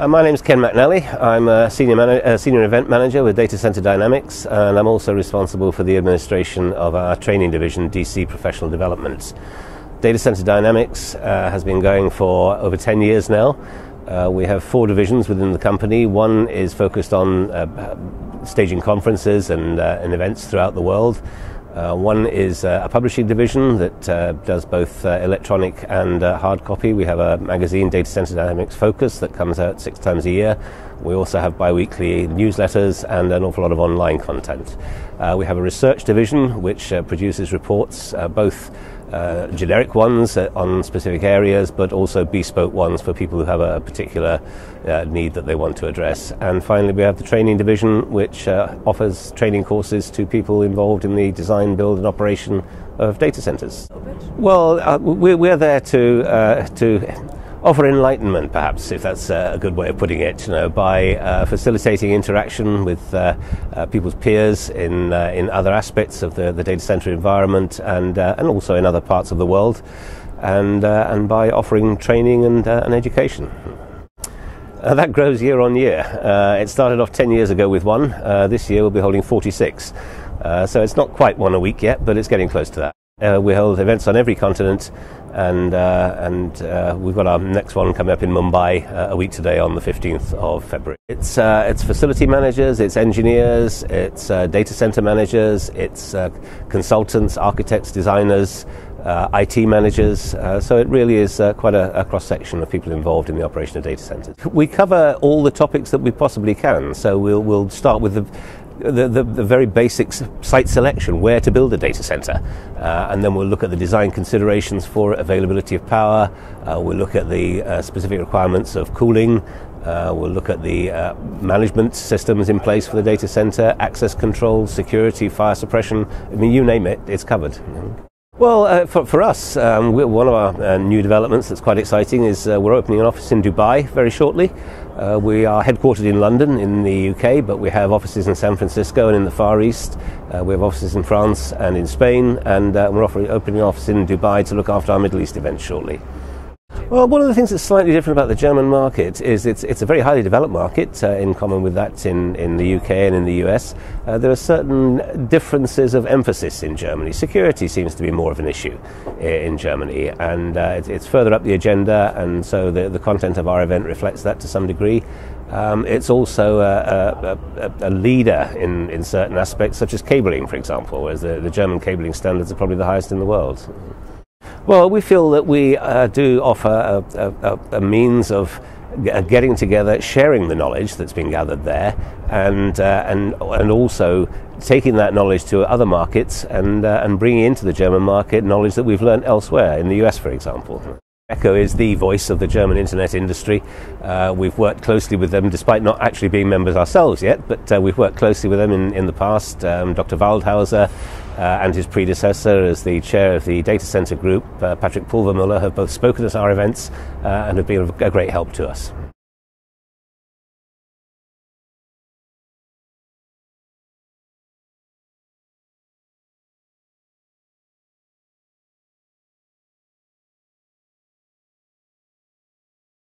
My name is Ken McNally. I'm a senior event manager with DatacenterDynamics, and I'm also responsible for the administration of our training division, DC Professional Development. DatacenterDynamics has been going for over 10 years now. We have 4 divisions within the company. One is focused on staging conferences and events throughout the world. One is a publishing division that does both electronic and hard copy. We have a magazine, Datacenter Dynamics Focus, that comes out 6 times a year. We also have bi-weekly newsletters and an awful lot of online content. We have a research division which produces reports, both generic ones on specific areas, but also bespoke ones for people who have a particular need that they want to address. And finally, we have the training division, which offers training courses to people involved in the design, build and operation of data centers. Well, we're there to offer enlightenment, perhaps, if that's a good way of putting it, by facilitating interaction with people's peers in other aspects of the data center environment and also in other parts of the world, and by offering training and education. That grows year on year. It started off 10 years ago with one. This year we'll be holding 46. So it's not quite one a week yet, but it's getting close to that. We hold events on every continent, and we've got our next one coming up in Mumbai a week today on the 15th of February. It's facility managers, it's engineers, it's data center managers, it's consultants, architects, designers, IT managers, so it really is quite a cross-section of people involved in the operation of data centers. We cover all the topics that we possibly can, so we'll start with the very basic site selection, where to build a data center, and then we'll look at the design considerations for availability of power. We'll look at the specific requirements of cooling. We'll look at the management systems in place for the data center, access control, security, fire suppression. I mean, you name it, it's covered. Well, for us, one of our new developments that's quite exciting is we're opening an office in Dubai very shortly. We are headquartered in London in the UK, but we have offices in San Francisco and in the Far East. We have offices in France and in Spain, and we're opening an office in Dubai to look after our Middle East events shortly. Well, one of the things that's slightly different about the German market is it's a very highly developed market, in common with that in the UK and in the US. There are certain differences of emphasis in Germany. Security seems to be more of an issue in Germany, and it's further up the agenda, and so the content of our event reflects that to some degree. It's also a leader in certain aspects, such as cabling, for example, whereas the German cabling standards are probably the highest in the world. Well, we feel that we do offer a means of getting together, sharing the knowledge that's been gathered there, and also taking that knowledge to other markets and bringing into the German market knowledge that we've learned elsewhere, in the US, for example. Echo is the voice of the German internet industry. We've worked closely with them, despite not actually being members ourselves yet, but we've worked closely with them in the past. Dr. Waldhauser and his predecessor as the chair of the Datacenter Group, Patrick Pulvermuller, have both spoken at our events and have been a great help to us.